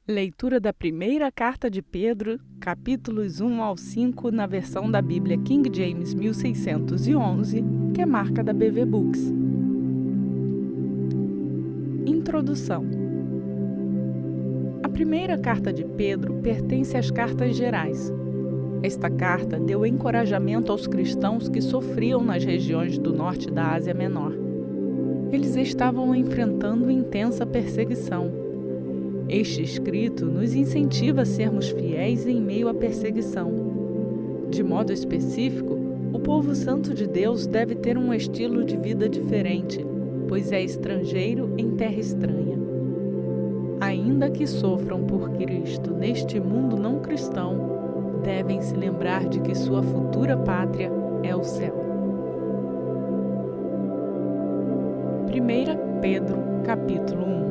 Leitura da primeira carta de Pedro, capítulos 1 ao 5, na versão da Bíblia King James 1611, que é marca da BV Books. Introdução. A primeira carta de Pedro pertence às cartas gerais. Esta carta deu encorajamento aos cristãos que sofriam nas regiões do norte da Ásia Menor. Eles estavam enfrentando intensa perseguição. Este escrito nos incentiva a sermos fiéis em meio à perseguição. De modo específico, o povo santo de Deus deve ter um estilo de vida diferente, pois é estrangeiro em terra estranha. Ainda que sofram por Cristo neste mundo não cristão, devem se lembrar de que sua futura pátria é o céu. 1 Pedro, capítulo 1.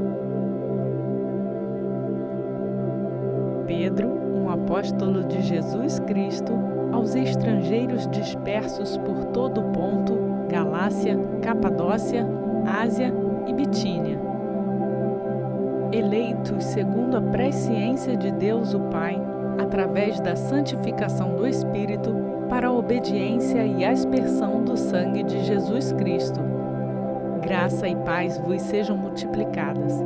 Pedro, um apóstolo de Jesus Cristo, aos estrangeiros dispersos por todo o Ponto, Galácia, Capadócia, Ásia e Bitínia, eleitos segundo a presciência de Deus o Pai, através da santificação do Espírito, para a obediência e aspersão do sangue de Jesus Cristo. Graça e paz vos sejam multiplicadas.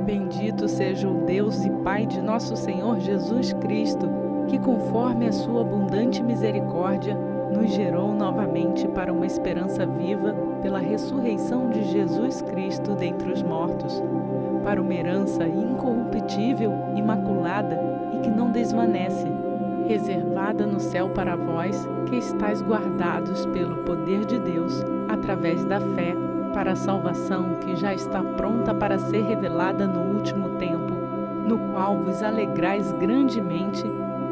Bendito seja o Deus e Pai de nosso Senhor Jesus Cristo, que, conforme a sua abundante misericórdia, nos gerou novamente para uma esperança viva pela ressurreição de Jesus Cristo dentre os mortos, para uma herança incorruptível, imaculada e que não desvanece, reservada no céu para vós, que estáis guardados pelo poder de Deus, através da fé, para a salvação que já está pronta para ser revelada no último tempo, no qual vos alegrais grandemente,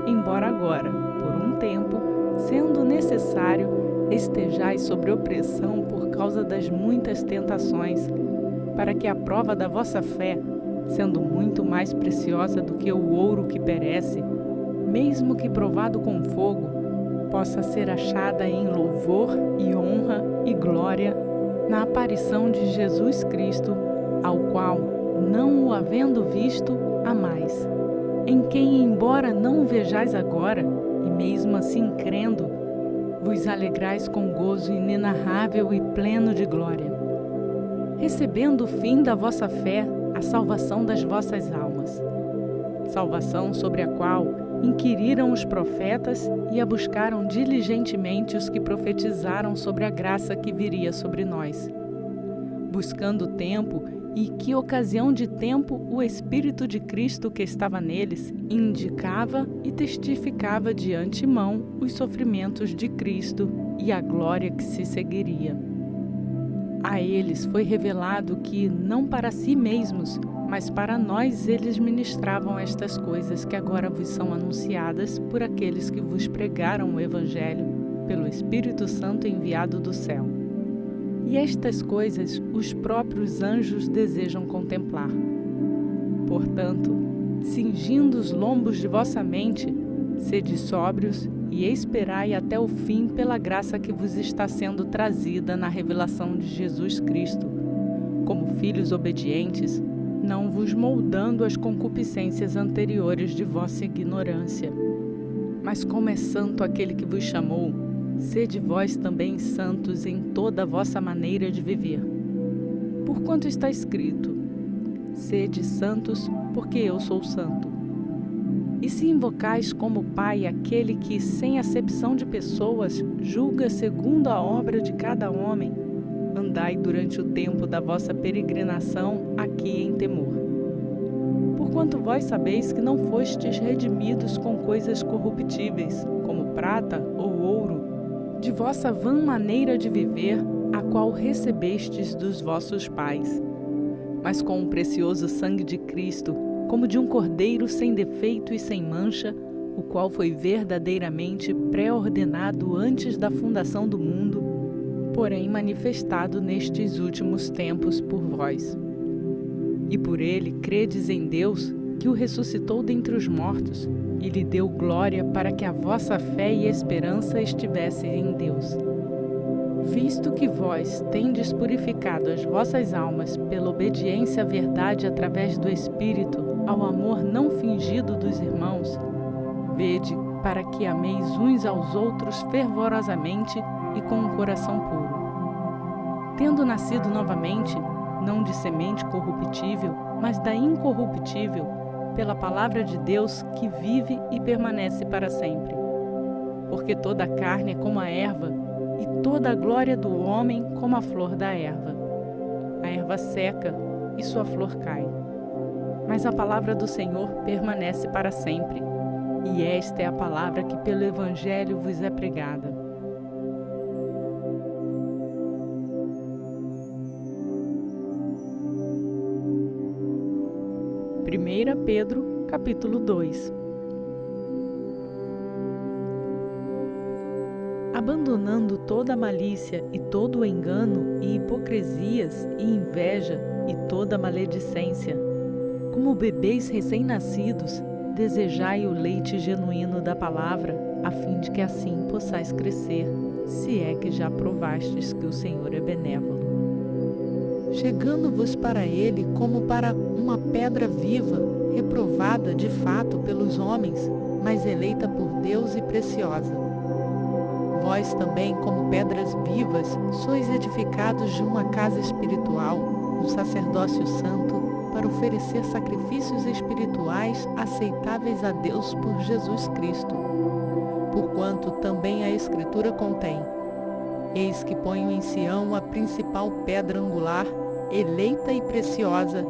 embora agora, por um tempo, sendo necessário, estejais sob opressão por causa das muitas tentações, para que a prova da vossa fé, sendo muito mais preciosa do que o ouro que perece, mesmo que provado com fogo, possa ser achada em louvor e honra e glória na aparição de Jesus Cristo, ao qual, não o havendo visto, amais, em quem, embora não o vejais agora, e mesmo assim crendo, vos alegrais com gozo inenarrável e pleno de glória, recebendo o fim da vossa fé, a salvação das vossas almas. Salvação sobre a qual inquiriram os profetas e a buscaram diligentemente os que profetizaram sobre a graça que viria sobre nós. Buscando tempo, e que ocasião de tempo o Espírito de Cristo que estava neles indicava e testificava de antemão os sofrimentos de Cristo e a glória que se seguiria. A eles foi revelado que, não para si mesmos, mas para nós eles ministravam estas coisas que agora vos são anunciadas por aqueles que vos pregaram o Evangelho, pelo Espírito Santo enviado do céu. E estas coisas os próprios anjos desejam contemplar. Portanto, cingindo os lombos de vossa mente, sede sóbrios e esperai até o fim pela graça que vos está sendo trazida na revelação de Jesus Cristo, como filhos obedientes, não vos moldando às concupiscências anteriores de vossa ignorância. Mas como é santo aquele que vos chamou, sede vós também santos em toda a vossa maneira de viver. Porquanto está escrito: sede santos, porque eu sou santo. E se invocais como Pai aquele que, sem acepção de pessoas, julga segundo a obra de cada homem, andai durante o tempo da vossa peregrinação aqui em temor. Porquanto vós sabeis que não fostes redimidos com coisas corruptíveis, como prata ou ouro, de vossa vã maneira de viver, a qual recebestes dos vossos pais, mas com o precioso sangue de Cristo, como de um cordeiro sem defeito e sem mancha, o qual foi verdadeiramente pré-ordenado antes da fundação do mundo, porém manifestado nestes últimos tempos por vós. E por ele credes em Deus, que o ressuscitou dentre os mortos, e lhe deu glória para que a vossa fé e esperança estivessem em Deus. Visto que vós tendes purificado as vossas almas pela obediência à verdade através do Espírito, ao amor não fingido dos irmãos, vede para que ameis uns aos outros fervorosamente e com um coração puro. Tendo nascido novamente, não de semente corruptível, mas da incorruptível, pela palavra de Deus que vive e permanece para sempre. Porque toda a carne é como a erva, e toda a glória do homem como a flor da erva. A erva seca e sua flor cai. Mas a palavra do Senhor permanece para sempre, e esta é a palavra que pelo Evangelho vos é pregada. Primeira Pedro, capítulo 2. Abandonando toda a malícia e todo o engano e hipocrisias e inveja e toda maledicência, como bebês recém-nascidos, desejai o leite genuíno da palavra, a fim de que assim possais crescer, se é que já provastes que o Senhor é benévolo. Chegando-vos para ele como para uma pedra viva, reprovada de fato pelos homens, mas eleita por Deus e preciosa. Vós também, como pedras vivas, sois edificados de uma casa espiritual, um sacerdócio santo, para oferecer sacrifícios espirituais aceitáveis a Deus por Jesus Cristo. Porquanto também a Escritura contém: eis que ponho em Sião a principal pedra angular, eleita e preciosa,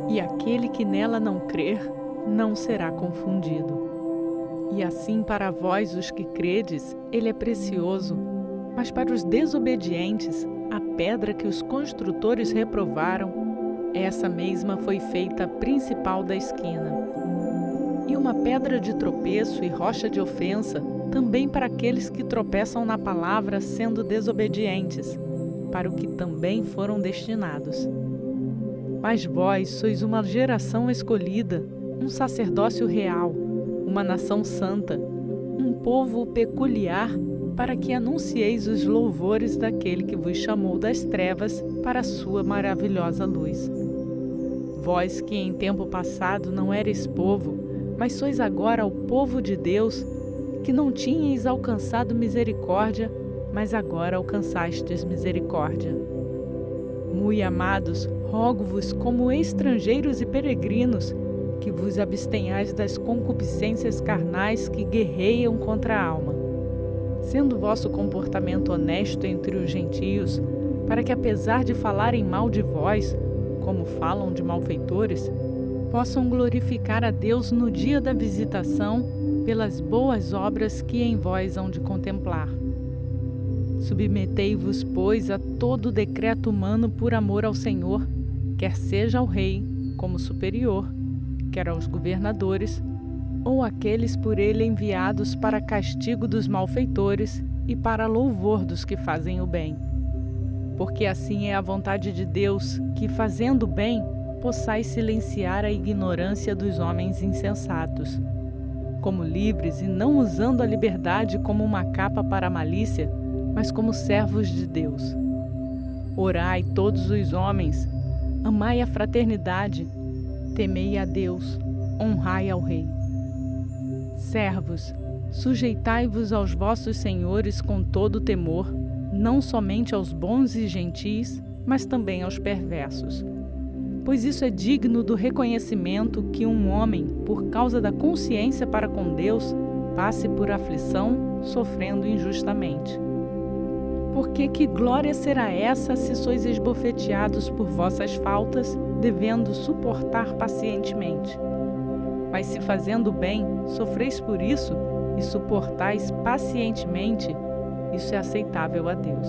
e aquele que nela não crer, não será confundido. E assim para vós os que credes, ele é precioso, mas para os desobedientes, a pedra que os construtores reprovaram, essa mesma foi feita a principal da esquina. E uma pedra de tropeço e rocha de ofensa, também para aqueles que tropeçam na palavra sendo desobedientes, para o que também foram destinados. Mas vós sois uma geração escolhida, um sacerdócio real, uma nação santa, um povo peculiar, para que anuncieis os louvores daquele que vos chamou das trevas para a sua maravilhosa luz. Vós que em tempo passado não erais povo, mas sois agora o povo de Deus, que não tinhais alcançado misericórdia, mas agora alcançastes misericórdia. Mui amados, rogo-vos como estrangeiros e peregrinos, que vos abstenhais das concupiscências carnais que guerreiam contra a alma. Sendo vosso comportamento honesto entre os gentios, para que apesar de falarem mal de vós, como falam de malfeitores, possam glorificar a Deus no dia da visitação pelas boas obras que em vós hão de contemplar. Submetei-vos, pois, a todo decreto humano por amor ao Senhor, quer seja ao rei como superior, quer aos governadores, ou aqueles por ele enviados para castigo dos malfeitores e para louvor dos que fazem o bem. Porque assim é a vontade de Deus, que, fazendo o bem, possais silenciar a ignorância dos homens insensatos. Como livres e não usando a liberdade como uma capa para a malícia, mas como servos de Deus. Orai todos os homens, amai a fraternidade, temei a Deus, honrai ao Rei. Servos, sujeitai-vos aos vossos senhores com todo temor, não somente aos bons e gentis, mas também aos perversos. Pois isso é digno do reconhecimento que um homem, por causa da consciência para com Deus, passe por aflição, sofrendo injustamente. Porque que glória será essa se sois esbofeteados por vossas faltas, devendo suportar pacientemente? Mas se fazendo bem, sofreis por isso e suportais pacientemente, isso é aceitável a Deus.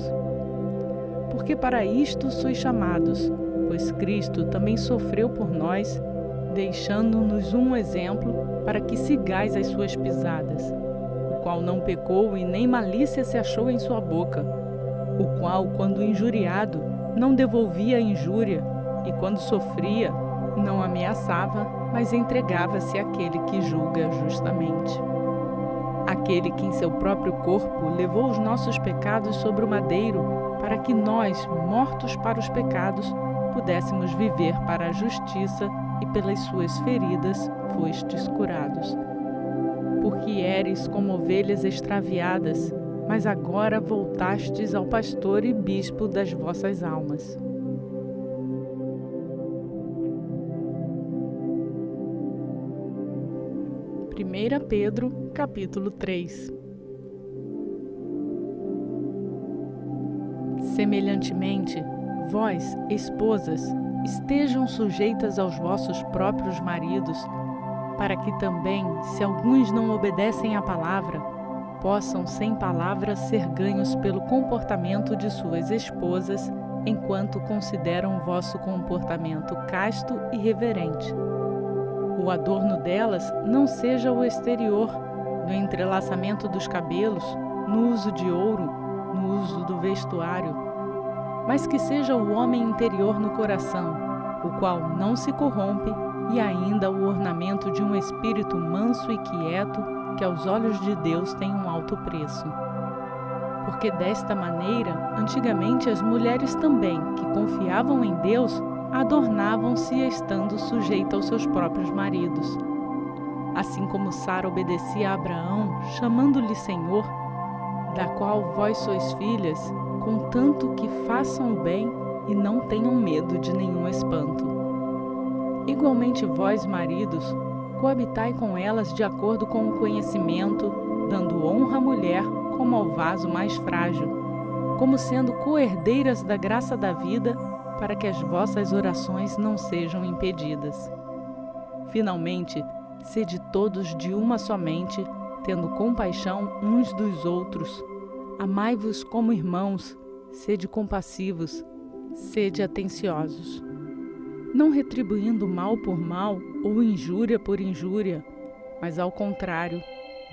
Porque para isto sois chamados, pois Cristo também sofreu por nós, deixando-nos um exemplo para que sigais as suas pisadas, o qual não pecou e nem malícia se achou em sua boca, o qual, quando injuriado, não devolvia a injúria, e quando sofria, não ameaçava, mas entregava-se àquele que julga justamente. Aquele que em seu próprio corpo levou os nossos pecados sobre o madeiro, para que nós, mortos para os pecados, pudéssemos viver para a justiça, e pelas suas feridas fostes curados. Porque eres como ovelhas extraviadas, mas agora voltastes ao pastor e bispo das vossas almas. Primeira Pedro, capítulo 3. Semelhantemente, vós, esposas, estejam sujeitas aos vossos próprios maridos, para que também, se alguns não obedecem à palavra, possam sem palavra ser ganhos pelo comportamento de suas esposas, enquanto consideram vosso comportamento casto e reverente. O adorno delas não seja o exterior, no entrelaçamento dos cabelos, no uso de ouro, no uso do vestuário, mas que seja o homem interior no coração, o qual não se corrompe, e ainda o ornamento de um espírito manso e quieto, que aos olhos de Deus tem um alto preço. Porque desta maneira, antigamente as mulheres também, que confiavam em Deus, adornavam-se estando sujeitas aos seus próprios maridos. Assim como Sara obedecia a Abraão, chamando-lhe Senhor, da qual vós sois filhas, contanto que façam o bem e não tenham medo de nenhum espanto. Igualmente vós, maridos, coabitai com elas de acordo com o conhecimento, dando honra à mulher como ao vaso mais frágil, como sendo co-herdeiras da graça da vida, para que as vossas orações não sejam impedidas. Finalmente, sede todos de uma só mente, tendo compaixão uns dos outros. Amai-vos como irmãos, sede compassivos, sede atenciosos. Não retribuindo mal por mal ou injúria por injúria, mas ao contrário,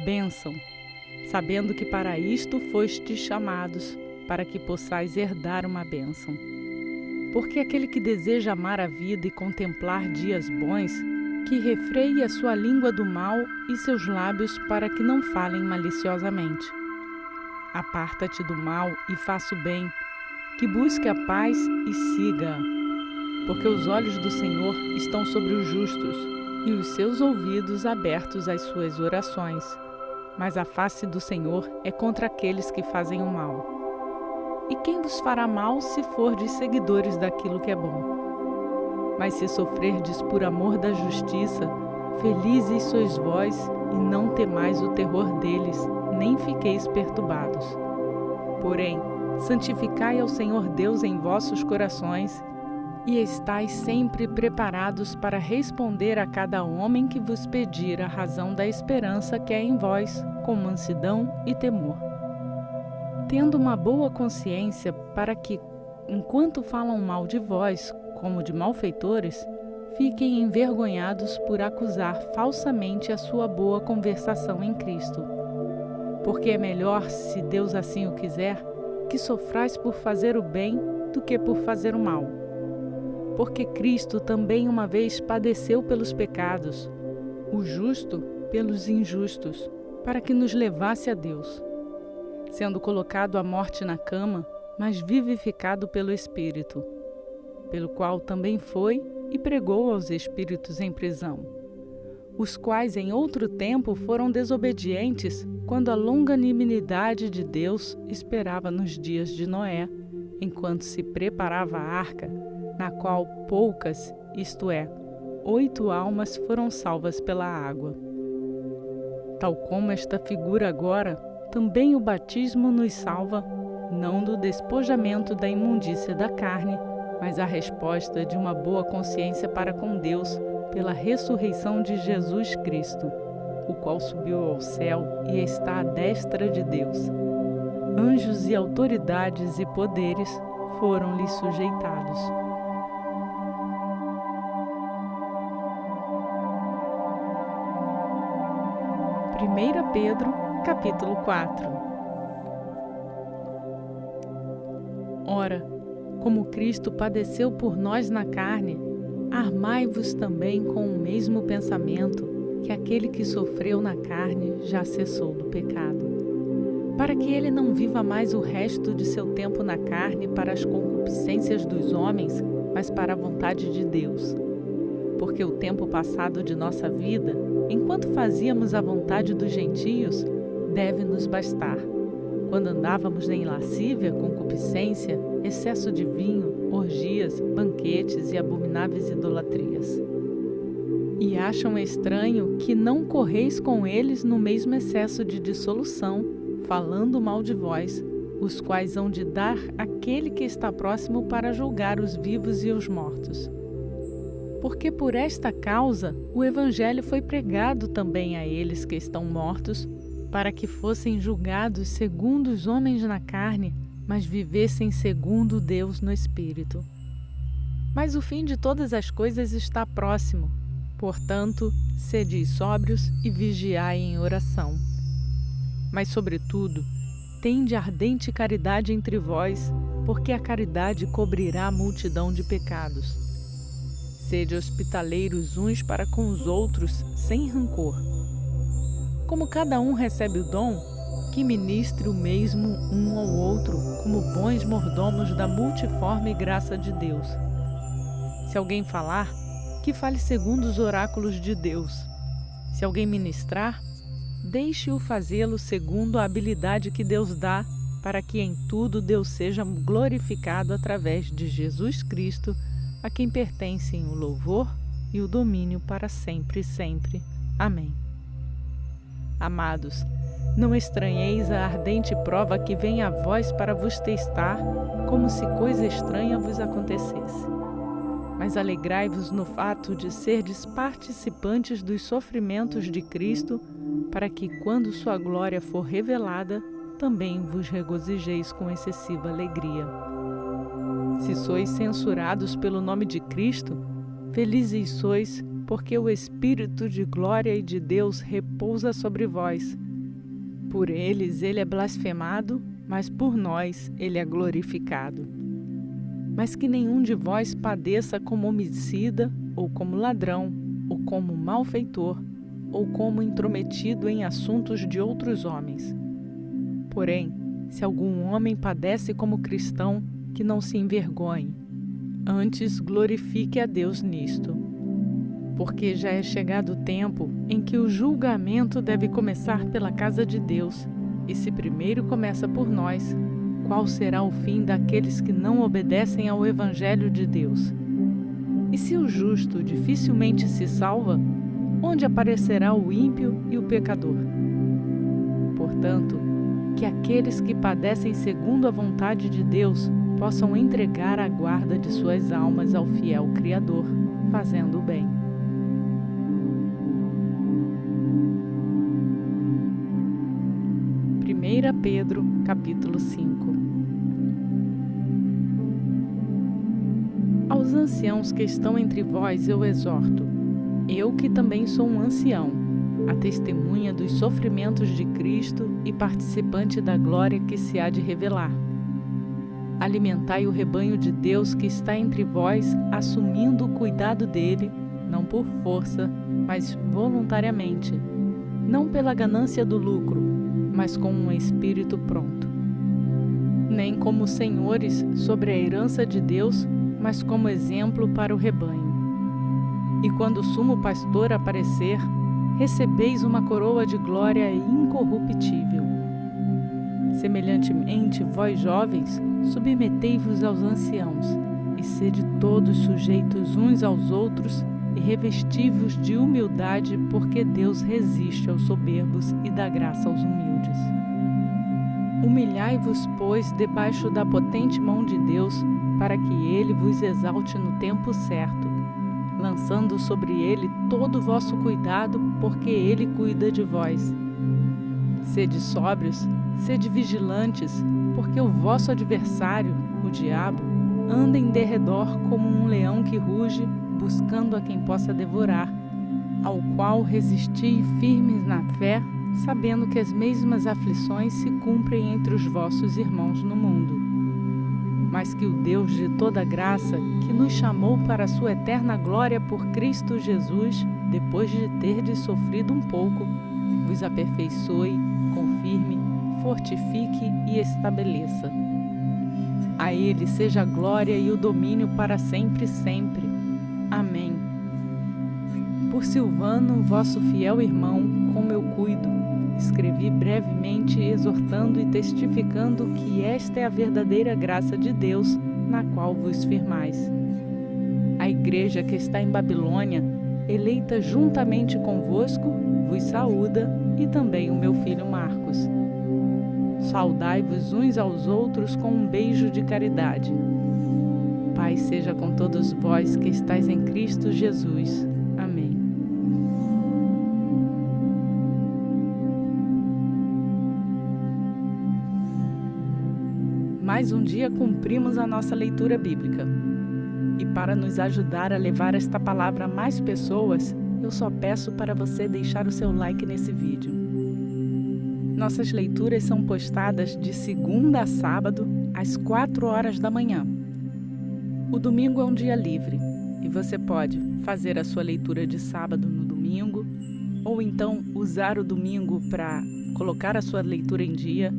bênção, sabendo que para isto fostes chamados, para que possais herdar uma bênção. Porque aquele que deseja amar a vida e contemplar dias bons, que refreie a sua língua do mal e seus lábios para que não falem maliciosamente. Aparta-te do mal e faça o bem, que busque a paz e siga-a. Porque os olhos do Senhor estão sobre os justos, e os seus ouvidos abertos às suas orações. Mas a face do Senhor é contra aqueles que fazem o mal. E quem vos fará mal se fordes seguidores daquilo que é bom? Mas se sofrerdes por amor da justiça, felizes sois vós, e não temais o terror deles, nem fiqueis perturbados. Porém, santificai ao Senhor Deus em vossos corações, e estais sempre preparados para responder a cada homem que vos pedir a razão da esperança que é em vós, com mansidão e temor. Tendo uma boa consciência para que, enquanto falam mal de vós, como de malfeitores, fiquem envergonhados por acusar falsamente a sua boa conversação em Cristo. Porque é melhor, se Deus assim o quiser, que sofrais por fazer o bem do que por fazer o mal. Porque Cristo também uma vez padeceu pelos pecados, o justo pelos injustos, para que nos levasse a Deus, sendo colocado à morte na cama, mas vivificado pelo Espírito, pelo qual também foi e pregou aos espíritos em prisão, os quais em outro tempo foram desobedientes, quando a longanimidade de Deus esperava nos dias de Noé, enquanto se preparava a arca, na qual poucas, isto é, 8 almas foram salvas pela água. Tal como esta figura agora, também o batismo nos salva, não do despojamento da imundícia da carne, mas a resposta de uma boa consciência para com Deus pela ressurreição de Jesus Cristo, o qual subiu ao céu e está à destra de Deus. Anjos e autoridades e poderes foram-lhe sujeitados. Primeira Pedro, capítulo 4. Ora, como Cristo padeceu por nós na carne, armai-vos também com o mesmo pensamento, que aquele que sofreu na carne já cessou do pecado, para que ele não viva mais o resto de seu tempo na carne para as concupiscências dos homens, mas para a vontade de Deus. porque o tempo passado de nossa vida, enquanto fazíamos a vontade dos gentios, deve nos bastar, quando andávamos em lascívia, concupiscência, excesso de vinho, orgias, banquetes e abomináveis idolatrias. E acham estranho que não correis com eles no mesmo excesso de dissolução, falando mal de vós, os quais hão de dar aquele que está próximo para julgar os vivos e os mortos. Porque por esta causa o Evangelho foi pregado também a eles que estão mortos, para que fossem julgados segundo os homens na carne, mas vivessem segundo Deus no Espírito. Mas o fim de todas as coisas está próximo. Portanto, sede sóbrios e vigiai em oração. Mas, sobretudo, tende ardente caridade entre vós, porque a caridade cobrirá a multidão de pecados. Sede hospitaleiros uns para com os outros, sem rancor. Como cada um recebe o dom, que ministre o mesmo um ao outro, como bons mordomos da multiforme graça de Deus. Se alguém falar, que fale segundo os oráculos de Deus. Se alguém ministrar, deixe-o fazê-lo segundo a habilidade que Deus dá, para que em tudo Deus seja glorificado através de Jesus Cristo, a quem pertencem o louvor e o domínio para sempre e sempre. Amém. Amados, não estranheis a ardente prova que vem a vós para vos testar, como se coisa estranha vos acontecesse. Mas alegrai-vos no fato de serdes participantes dos sofrimentos de Cristo, para que, quando sua glória for revelada, também vos regozijeis com excessiva alegria. Se sois censurados pelo nome de Cristo, felizes sois, porque o Espírito de glória e de Deus repousa sobre vós. Por eles ele é blasfemado, mas por nós ele é glorificado. Mas que nenhum de vós padeça como homicida, ou como ladrão, ou como malfeitor, ou como intrometido em assuntos de outros homens. Porém, se algum homem padece como cristão, que não se envergonhe. Antes glorifique a Deus nisto. Porque já é chegado o tempo em que o julgamento deve começar pela casa de Deus, e se primeiro começa por nós, qual será o fim daqueles que não obedecem ao Evangelho de Deus? E se o justo dificilmente se salva, onde aparecerá o ímpio e o pecador? Portanto, que aqueles que padecem segundo a vontade de Deus possam entregar a guarda de suas almas ao fiel Criador, fazendo o bem. Pedro, capítulo 5. Aos anciãos que estão entre vós eu exorto, eu que também sou um ancião, a testemunha dos sofrimentos de Cristo e participante da glória que se há de revelar. Alimentai o rebanho de Deus que está entre vós, assumindo o cuidado dele, não por força, mas voluntariamente, não pela ganância do lucro, mas com um espírito pronto. Nem como senhores sobre a herança de Deus, mas como exemplo para o rebanho. E quando o sumo pastor aparecer, recebeis uma coroa de glória incorruptível. Semelhantemente, vós jovens, submetei-vos aos anciãos, e sede todos sujeitos uns aos outros, e revesti-vos de humildade, porque Deus resiste aos soberbos e dá graça aos humildes. Humilhai-vos, pois, debaixo da potente mão de Deus, para que ele vos exalte no tempo certo, lançando sobre ele todo o vosso cuidado, porque ele cuida de vós. Sede sóbrios, sede vigilantes, porque o vosso adversário, o diabo, anda em derredor como um leão que ruge, buscando a quem possa devorar, ao qual resisti firmes na fé, sabendo que as mesmas aflições se cumprem entre os vossos irmãos no mundo. Mas que o Deus de toda graça, que nos chamou para a sua eterna glória por Cristo Jesus, depois de terdes sofrido um pouco, vos aperfeiçoe, confirme, fortifique e estabeleça. A Ele seja a glória e o domínio para sempre e sempre. Amém. Por Silvano, vosso fiel irmão, como eu cuido, escrevi brevemente, exortando e testificando que esta é a verdadeira graça de Deus, na qual vos firmais. A igreja que está em Babilônia, eleita juntamente convosco, vos saúda, e também o meu filho Marcos. Saudai-vos uns aos outros com um beijo de caridade. Paz seja com todos vós que estáis em Cristo Jesus. Amém. Mais um dia cumprimos a nossa leitura bíblica. E para nos ajudar a levar esta palavra a mais pessoas, eu só peço para você deixar o seu like nesse vídeo. Nossas leituras são postadas de segunda a sábado, às 4 horas da manhã. O domingo é um dia livre, e você pode fazer a sua leitura de sábado no domingo, ou então usar o domingo para colocar a sua leitura em dia,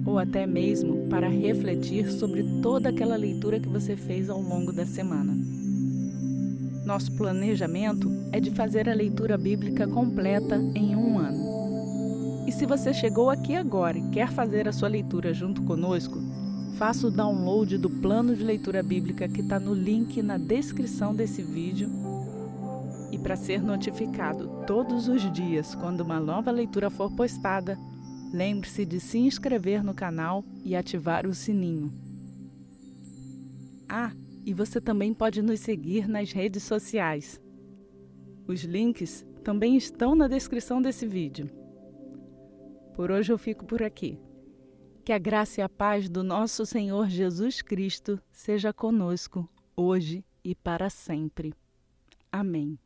ou até mesmo para refletir sobre toda aquela leitura que você fez ao longo da semana. Nosso planejamento é de fazer a leitura bíblica completa em um ano. E se você chegou aqui agora e quer fazer a sua leitura junto conosco, faça o download do plano de leitura bíblica que está no link na descrição desse vídeo. E para ser notificado todos os dias quando uma nova leitura for postada, lembre-se de se inscrever no canal e ativar o sininho. E você também pode nos seguir nas redes sociais. Os links também estão na descrição desse vídeo. Por hoje eu fico por aqui. Que a graça e a paz do nosso Senhor Jesus Cristo seja conosco, hoje e para sempre. Amém.